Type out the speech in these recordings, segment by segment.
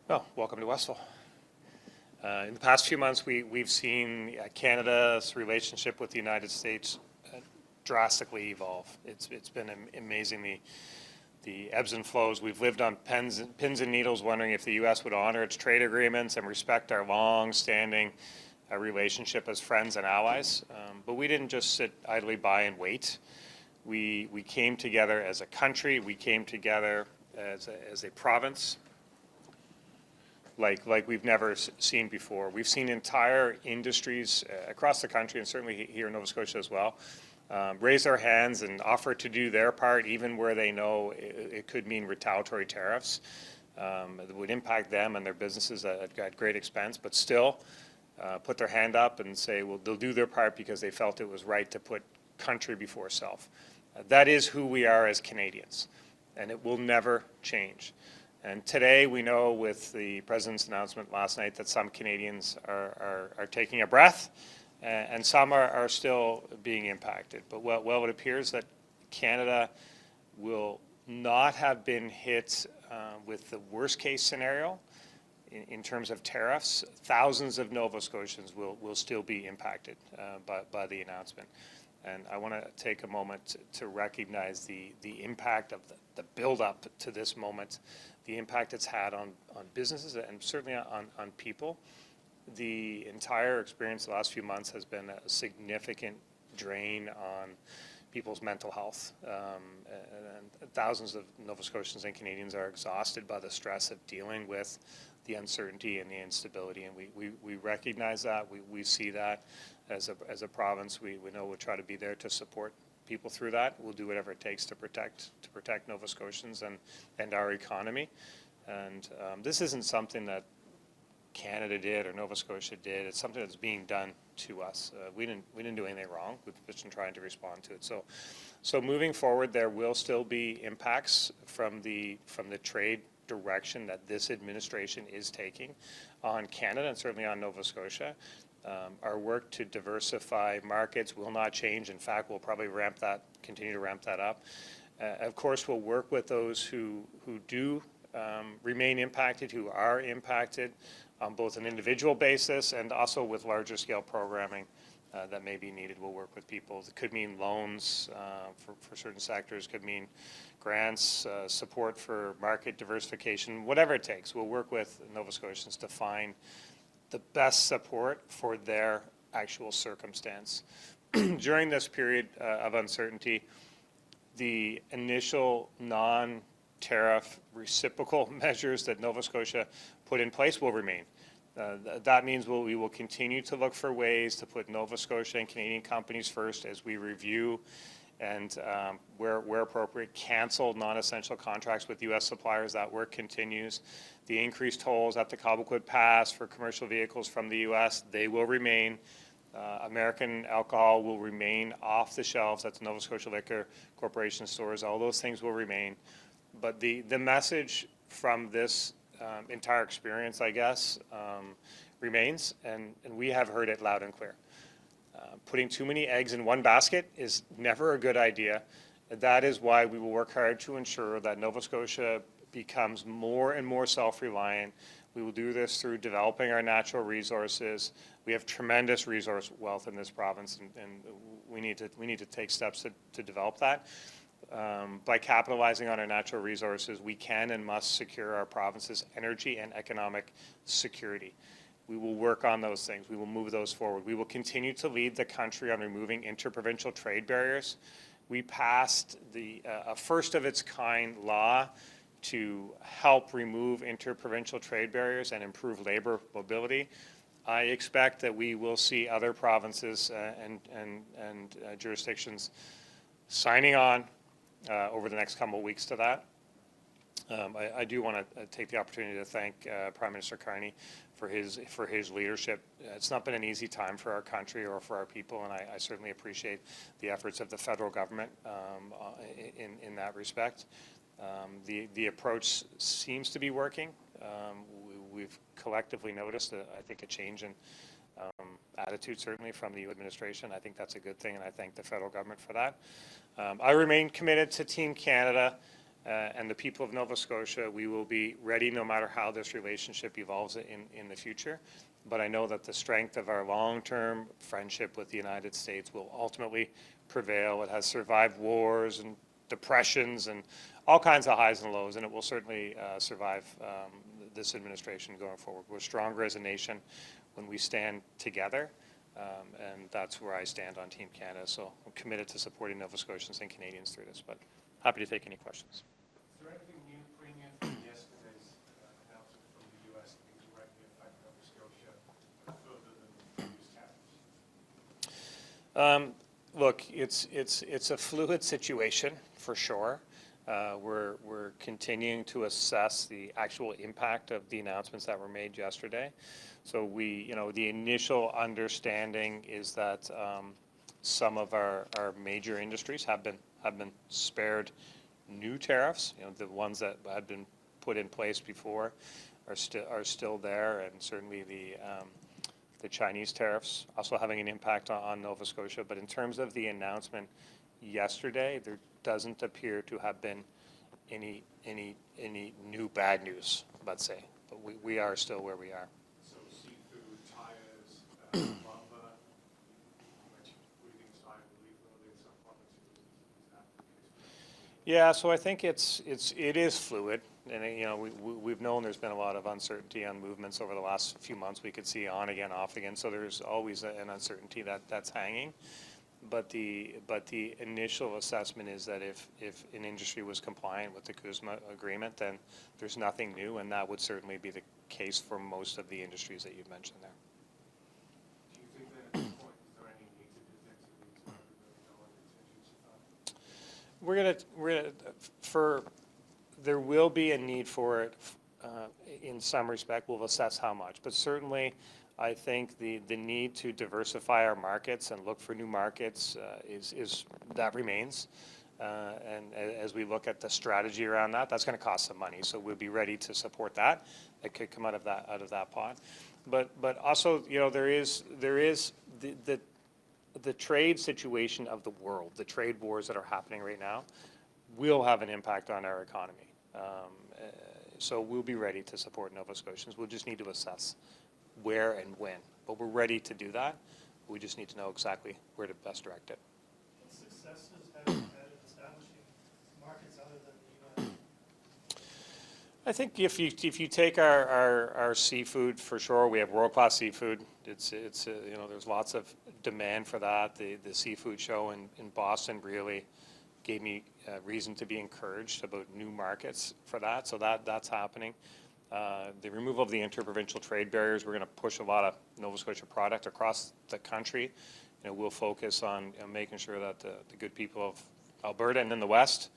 Well, welcome to Westville. In the past few months, we've seen Canada's relationship with the United States drastically evolve. It's been amazing, the ebbs and flows. We've lived on pins and needles wondering if the U.S. would honor its trade agreements and respect our long-standing relationship as friends and allies. But we didn't just sit idly by and wait. We came together as a country. We came together as a province like we've never seen before. We've seen entire industries across the country, and certainly here in Nova Scotia as well, raise their hands and offer to do their part, even where they know it could mean retaliatory tariffs that would impact them and their businesses at great expense, but still put their hand up and say, well, they'll do their part because they felt it was right to put country before self. That is who we are as Canadians, and it will never change. And today we know with the President's announcement last night that some Canadians are taking a breath and some are still being impacted. But well, it appears that Canada will not have been hit with the worst case scenario in terms of tariffs. Thousands of Nova Scotians will still be impacted by the announcement. And I want to take a moment to recognize the impact of the build-up to this moment, the impact it's had on businesses and certainly on people. The entire experience the last few months has been a significant drain on people's mental health. And thousands of Nova Scotians and Canadians are exhausted by the stress of dealing with the uncertainty and the instability, and we recognize that, we see that as a province. We know we'll try to be there to support people through that. We'll do whatever it takes to protect Nova Scotians and our economy. And this isn't something that Canada did or Nova Scotia did. It's something that's being done to us. We didn't do anything wrong. We've just been trying to respond to it. So moving forward, there will still be impacts from the trade direction that this administration is taking on Canada and certainly on Nova Scotia. Our work to diversify markets will not change. In fact, we'll probably continue to ramp that up. Of course, we'll work with those who do remain impacted, who are impacted on both an individual basis and also with larger scale programming that may be needed. We'll work with people. It could mean loans for certain sectors, could mean grants, support for market diversification, whatever it takes. We'll work with Nova Scotians to find the best support for their actual circumstance. During this period of uncertainty, the initial non-tariff reciprocal measures that Nova Scotia put in place will remain. That means we will continue to look for ways to put Nova Scotia and Canadian companies first as we review and where appropriate, cancel non-essential contracts with U.S. suppliers. That work continues. The increased tolls at the Cobequid Pass for commercial vehicles from the U.S., they will remain. American alcohol will remain off the shelves at the Nova Scotia Liquor Corporation stores. All those things will remain. But the message from this entire experience, I guess, remains, and we have heard it loud and clear. Putting too many eggs in one basket is never a good idea. That is why we will work hard to ensure that Nova Scotia becomes more and more self-reliant. We will do this through developing our natural resources. We have tremendous resource wealth in this province, and we need to take steps to develop that. By capitalizing on our natural resources, we can and must secure our province's energy and economic security. We will work on those things. We will move those forward. We will continue to lead the country on removing interprovincial trade barriers. We passed a first-of-its-kind law to help remove interprovincial trade barriers and improve labor mobility. I expect that we will see other provinces and jurisdictions signing on over the next couple of weeks to that. I do want to take the opportunity to thank Prime Minister Carney for his leadership. It's not been an easy time for our country or for our people, and I certainly appreciate the efforts of the federal government in that respect. The approach seems to be working. We've collectively noticed, I think, a change in attitude, certainly from the administration. I think that's a good thing, and I thank the federal government for that. I remain committed to Team Canada. and the people of Nova Scotia, we will be ready no matter how this relationship evolves in the future. But I know that the strength of our long-term friendship with the United States will ultimately prevail. It has survived wars and depressions and all kinds of highs and lows, and it will certainly survive this administration going forward. We're stronger as a nation when we stand together, and that's where I stand on Team Canada. So I'm committed to supporting Nova Scotians and Canadians through this, but happy to take any questions. Is there anything new putting in from yesterday's announcement from the U.S. that can directly affect Nova Scotia further than previous tariffs? Look, it's a fluid situation for sure. We're continuing to assess the actual impact of the announcements that were made yesterday. So the initial understanding is that some of our major industries have been spared new tariffs. The ones that had been put in place before are still there, and certainly the Chinese tariffs also having an impact on Nova Scotia. But in terms of the announcement yesterday, there doesn't appear to have been any new bad news, let's say. But we are still where we are. So seafood, tires, lumber, which we think is high relief in some provinces. Is that the case? Yeah, so I think it is fluid, and we've known there's been a lot of uncertainty on movements over the last few months. We could see on again, off again. So there's always an uncertainty that's hanging. But the initial assessment is that if an industry was compliant with the CUSMA agreement, then there's nothing new, and that would certainly be the case for most of the industries that you've mentioned there. Do you think that at this point, is there any need to present to the $200 billion contingency fund? There will be a need for it in some respect. We'll assess how much, but certainly I think the need to diversify our markets and look for new markets that remains. And as we look at the strategy around that, that's going to cost some money. So we'll be ready to support that. It could come out of that pot. But also, there is the trade situation of the world, the trade wars that are happening right now, will have an impact on our economy. So we'll be ready to support Nova Scotians. We'll just need to assess where and when. But we're ready to do that. We just need to know exactly where to best direct it. What successes have you had in establishing markets other than the U.S.? I think if you take our seafood, for sure, we have world-class seafood. It's there's lots of demand for that. The seafood show in Boston really gave me reason to be encouraged about new markets for that. So that's happening. The removal of the interprovincial trade barriers, we're going to push a lot of Nova Scotia product across the country. We'll focus on making sure that the good people of Alberta and in the West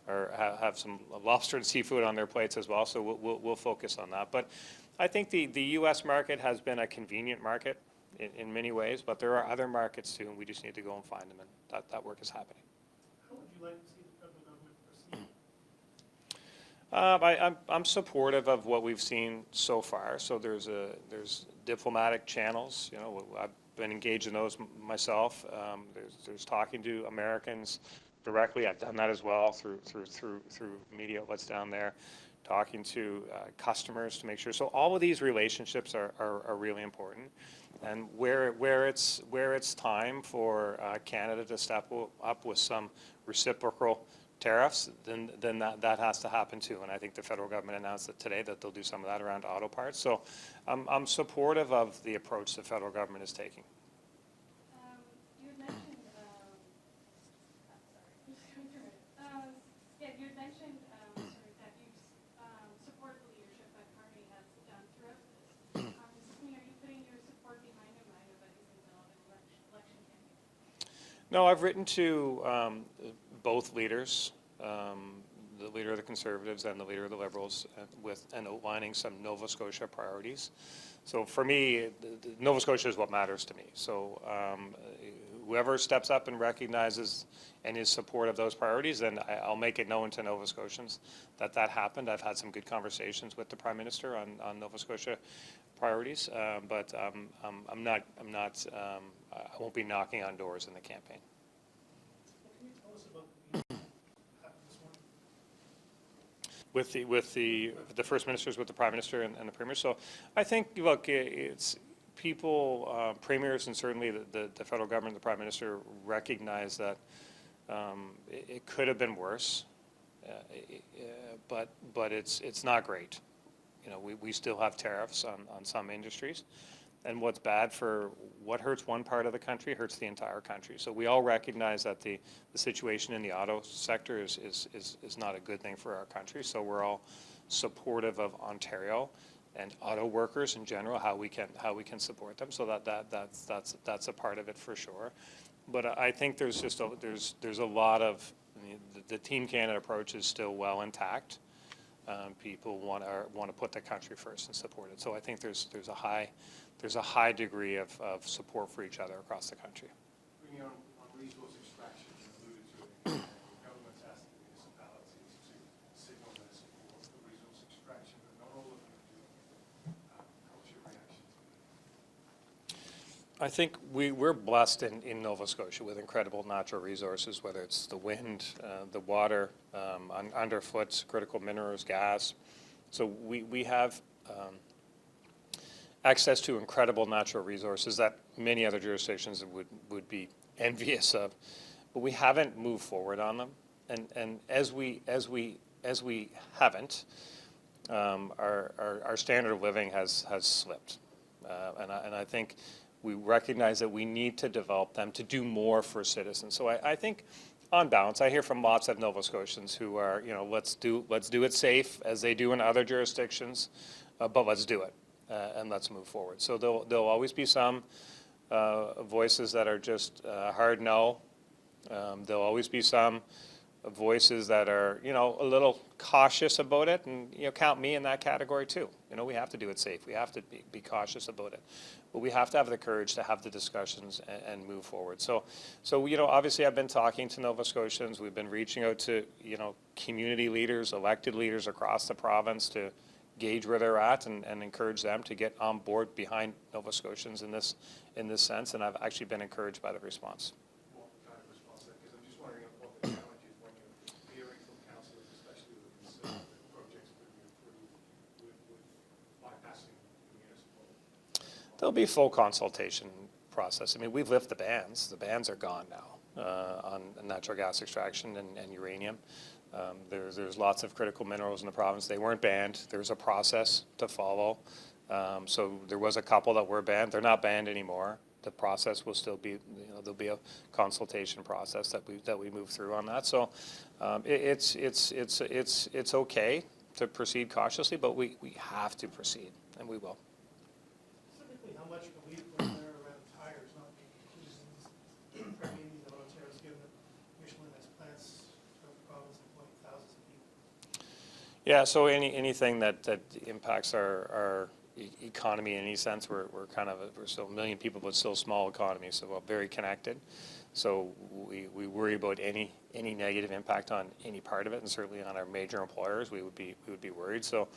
have some lobster and seafood on their plates as well. So we'll focus on that. But I think the U.S. market has been a convenient market in many ways, but there are other markets too, and we just need to go and find them, and that work is happening. How would you like to see the federal government proceed? I'm supportive of what we've seen so far. So there's diplomatic channels. I've been engaged in those myself. There's talking to Americans directly. I've done that as well through media outlets down there, talking to customers to make sure. So all of these relationships are really important. And where it's time for Canada to step up with some reciprocal tariffs, then that has to happen too. And I think the federal government announced that today that they'll do some of that around auto parts. So I'm supportive of the approach the federal government is taking. You had mentioned, you had mentioned that you support the leadership that Carney has done throughout this. Are you putting your support behind him? I know that he's involved in election campaign. No, I've written to both leaders, the leader of the Conservatives and the leader of the Liberals, and outlining some Nova Scotia priorities. So for me, Nova Scotia is what matters to me. So whoever steps up and recognizes and is support of those priorities, then I'll make it known to Nova Scotians that happened. I've had some good conversations with the Prime Minister on Nova Scotia priorities, but I won't be knocking on doors in the campaign. What can you tell us about the meeting that happened this morning? with the first ministers, with the prime minister and the premier. So I think, look, it's people, premiers, and certainly the federal government, the prime minister recognize that it could have been worse, but it's not great. You know, we still have tariffs on some industries. And what's bad for what hurts one part of the country hurts the entire country. So we all recognize that the situation in the auto sector is not a good thing for our country. So we're all supportive of Ontario and auto workers in general, how we can support them. So that's a part of it for sure. But I think there's just there's a lot of the Team Canada approach is still well intact. People want to put the country first and support it. So I think there's a high degree of support for each other across the country. Bringing on resource extraction, you alluded to it, the government's asked the municipalities to signal their support for resource extraction, but not all of them do. What's your reaction to that? I think we're blessed in Nova Scotia with incredible natural resources, whether it's the wind, the water, underfoot, critical minerals, gas. So we have access to incredible natural resources that many other jurisdictions would be envious of, but we haven't moved forward on them. And as we haven't, our standard of living has slipped, and I think we recognize that we need to develop them to do more for citizens. So I think, on balance, I hear from lots of Nova Scotians who are, you know, let's do it safe as they do in other jurisdictions, but let's do it. And let's move forward. So there'll always be some voices that are just hard no. There'll always be some voices that are, you know, a little cautious about it, and you know, count me in that category too. You know, we have to do it safe. We have to be cautious about it, but we have to have the courage to have the discussions and move forward. So you know, obviously, I've been talking to Nova Scotians. We've been reaching out to, you know, community leaders, elected leaders across the province to gauge where they're at and encourage them to get on board behind Nova Scotians in this sense, and I've actually been encouraged by the response. What kind of response? Because I'm just wondering what the challenge is when you're hearing from councillors, especially with these projects that we approve with bypassing the municipal. There'll be full consultation process. I mean, we've lifted the bans. The bans are gone now on natural gas extraction and uranium. There's lots of critical minerals in the province. They weren't banned. There's a process to follow. So there was a couple that were banned. They're not banned anymore. The process will still be, you know, there'll be a consultation process that we move through on that. So it's okay to proceed cautiously, but we have to proceed, and we will. Specifically, how much relief was there around tires not being included in these premiums that Ontario's given that Michelin has plants throughout the province employing thousands of people? Yeah, so anything that impacts our economy in any sense, we're still a million people, but still a small economy, so we're very connected. So we worry about any negative impact on any part of it, and certainly on our major employers, we would be worried. So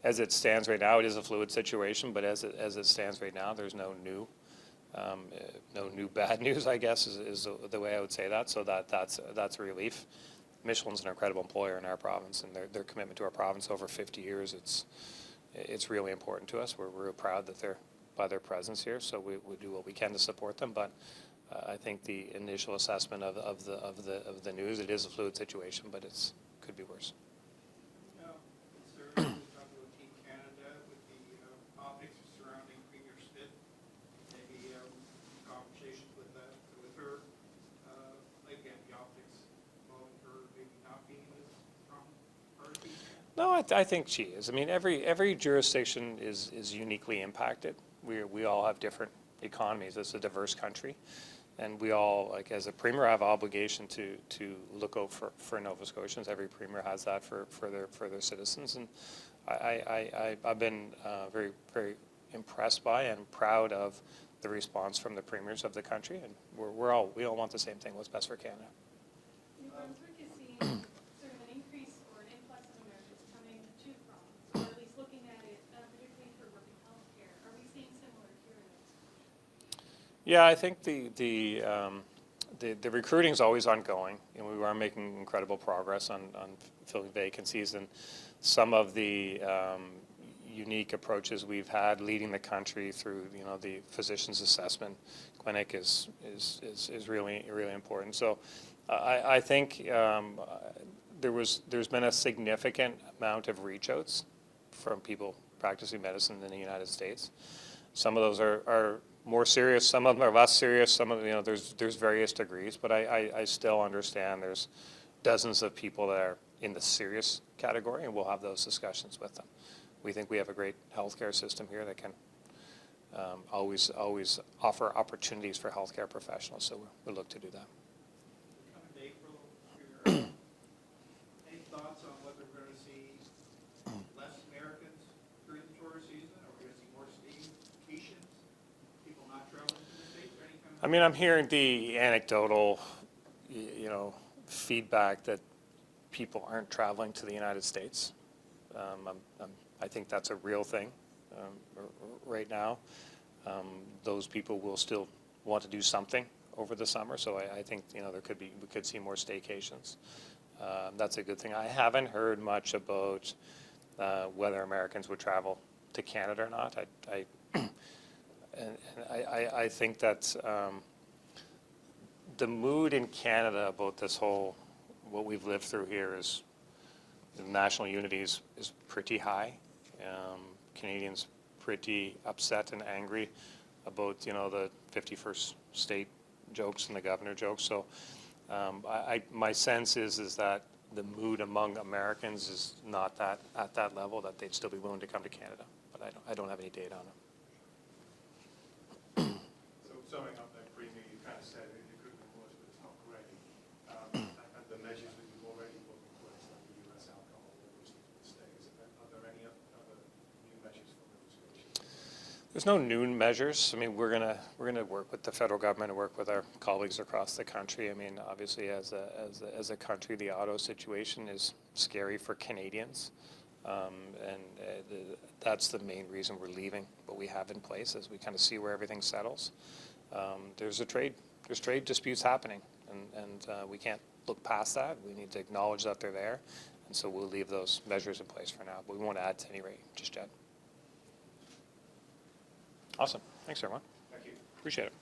as it stands right now, it is a fluid situation, but as it stands right now, there's no new bad news, I guess, is the way I would say that. So that's a relief. Michelin's an incredible employer in our province, and their commitment to our province over 50 years, it's really important to us. We're real proud that by their presence here, so we do what we can to support them. But I think the initial assessment of the news, it is a fluid situation, but could be worse. Sir, we talk about Team Canada with the optics surrounding Premier Smith, maybe conversations with her, again, the optics involving her maybe not being as strong part of Team Canada. No, I think she is. I mean, every jurisdiction is uniquely impacted. We all have different economies. It's a diverse country, and we all, like as a premier, have obligation to look out for Nova Scotians. Every premier has that for their citizens, and I've been very very impressed by and proud of the response from the premiers of the country, and we all want the same thing: what's best for Canada. New Brunswick is seeing sort of an increase or an influx of Americans coming to the province, or at least looking at it, particularly for working health care. Are we seeing similar here in Nova Scotia? Yeah, I think the recruiting is always ongoing, and we are making incredible progress on filling vacancies. And some of the unique approaches we've had leading the country through, the physician's assessment clinic is really important. So I think there's been a significant amount of reach outs from people practicing medicine in the United States. Some of those are more serious, some of them are less serious, some of them, there's various degrees, but I still understand there's dozens of people that are in the serious category, and we'll have those discussions with them. We think we have a great healthcare system here that can always offer opportunities for healthcare professionals, so we'll look to do that. Coming to April, any thoughts on whether we're going to see less Americans during the tourist season, or we're going to see more staycations, people not traveling to the States, or any kind of? I mean, I'm hearing the anecdotal, feedback that people aren't traveling to the United States. I think that's a real thing right now. Those people will still want to do something over the summer, so I think we could see more staycations. That's a good thing. I haven't heard much about whether Americans would travel to Canada or not. I think that the mood in Canada about this whole, what we've lived through here is, the national unity is pretty high. Canadians pretty upset and angry about, the 51st state jokes and the governor jokes. So my sense is that the mood among Americans is not that at that level that they'd still be willing to come to Canada. But I don't have any data on it. So summing up that, Premier, you kind of said it could be worse, but it's not great. And the measures that you've already put in place, like the US alcohol stays, are there any other new measures for Nova Scotia? There's no new measures. I mean, we're gonna work with the federal government and work with our colleagues across the country. I mean, obviously, as a country, the auto situation is scary for Canadians, that's the main reason we're leaving what we have in place, as we kind of see where everything settles. There's trade disputes happening, and we can't look past that. We need to acknowledge that they're there, and so we'll leave those measures in place for now. But we won't add to any rate just yet. Awesome. Thanks, everyone. Thank you. Appreciate it.